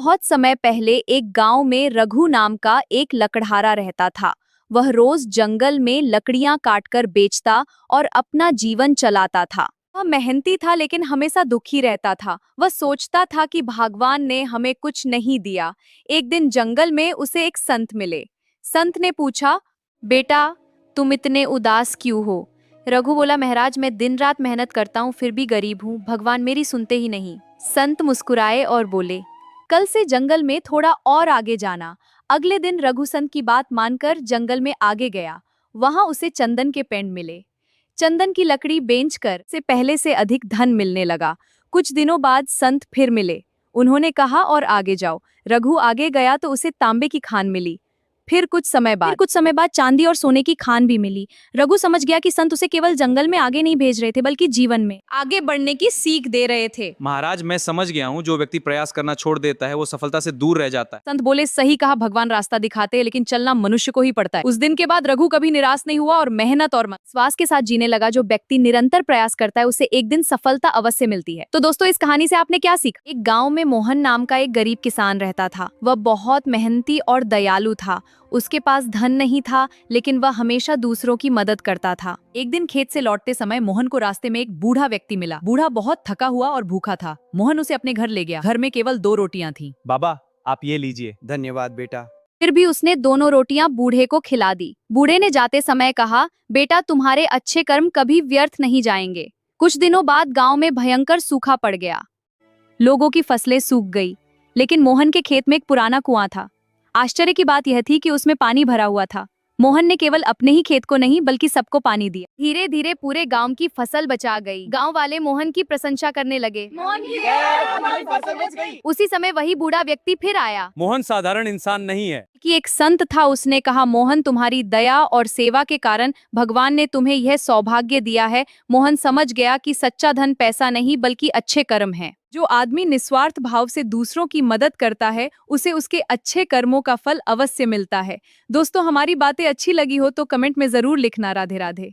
बहुत समय पहले एक गांव में रघु नाम का एक लकड़हारा रहता था। वह रोज जंगल में लकड़ियां काटकर बेचता और अपना जीवन चलाता था। वह मेहनती था लेकिन हमेशा दुखी रहता था। वह सोचता था कि भगवान ने हमें कुछ नहीं दिया। एक दिन जंगल में उसे एक संत मिले। संत ने पूछा, बेटा तुम इतने उदास क्यों हो? रघु बोला, महाराज मैं दिन रात मेहनत करता हूँ फिर भी गरीब हूँ, भगवान मेरी सुनते ही नहीं। संत मुस्कुराए और बोले, कल से जंगल में थोड़ा और आगे जाना। अगले दिन रघु संत की बात मानकर जंगल में आगे गया। वहां उसे चंदन के पेड़ मिले। चंदन की लकड़ी बेचकर से पहले से अधिक धन मिलने लगा। कुछ दिनों बाद संत फिर मिले। उन्होंने कहा और आगे जाओ। रघु आगे गया तो उसे तांबे की खान मिली। फिर कुछ समय बाद चांदी और सोने की खान भी मिली। रघु समझ गया कि संत उसे केवल जंगल में आगे नहीं भेज रहे थे बल्कि जीवन में आगे बढ़ने की सीख दे रहे थे। महाराज मैं समझ गया हूँ, जो व्यक्ति प्रयास करना छोड़ देता है वो सफलता से दूर रह जाता है। संत बोले, सही कहा, भगवान रास्ता दिखाते हैं लेकिन चलना मनुष्य को ही पड़ता है। उस दिन के बाद रघु कभी निराश नहीं हुआ और मेहनत और विश्वास के साथ जीने लगा। जो व्यक्ति निरंतर प्रयास करता है उसे एक दिन सफलता अवश्य मिलती है। तो दोस्तों, इस कहानी से आपने क्या सीखा? एक गांव में मोहन नाम का एक गरीब किसान रहता था। वह बहुत मेहनती और दयालु था। उसके पास धन नहीं था लेकिन वह हमेशा दूसरों की मदद करता था। एक दिन खेत से लौटते समय मोहन को रास्ते में एक बूढ़ा व्यक्ति मिला। बूढ़ा बहुत थका हुआ और भूखा था। मोहन उसे अपने घर ले गया। घर में केवल 2 रोटियां थीं। बाबा आप ये लीजिए। धन्यवाद बेटा। फिर भी उसने दोनों रोटियां बूढ़े को खिला दी। बूढ़े ने जाते समय कहा, बेटा तुम्हारे अच्छे कर्म कभी व्यर्थ नहीं जाएंगे। कुछ दिनों बाद गांव में भयंकर सूखा पड़ गया। लोगों की फसलें सूख गई लेकिन मोहन के खेत में एक पुराना कुआं था। आश्चर्य की बात यह थी कि उसमें पानी भरा हुआ था। मोहन ने केवल अपने ही खेत को नहीं बल्कि सबको पानी दिया। धीरे धीरे पूरे गांव की फसल बचा गई। गांव वाले मोहन की प्रशंसा करने लगे। हमारी फसल बच गई। उसी समय वही बूढ़ा व्यक्ति फिर आया मोहन साधारण इंसान नहीं है कि एक संत था। उसने कहा, मोहन तुम्हारी दया और सेवा के कारण भगवान ने तुम्हें यह सौभाग्य दिया है। मोहन समझ गया कि सच्चा धन पैसा नहीं बल्कि अच्छे कर्म है। जो आदमी निस्वार्थ भाव से दूसरों की मदद करता है उसे उसके अच्छे कर्मों का फल अवश्य मिलता है। दोस्तों, हमारी बातें अच्छी लगी हो तो कमेंट में जरूर लिखना। राधे राधे।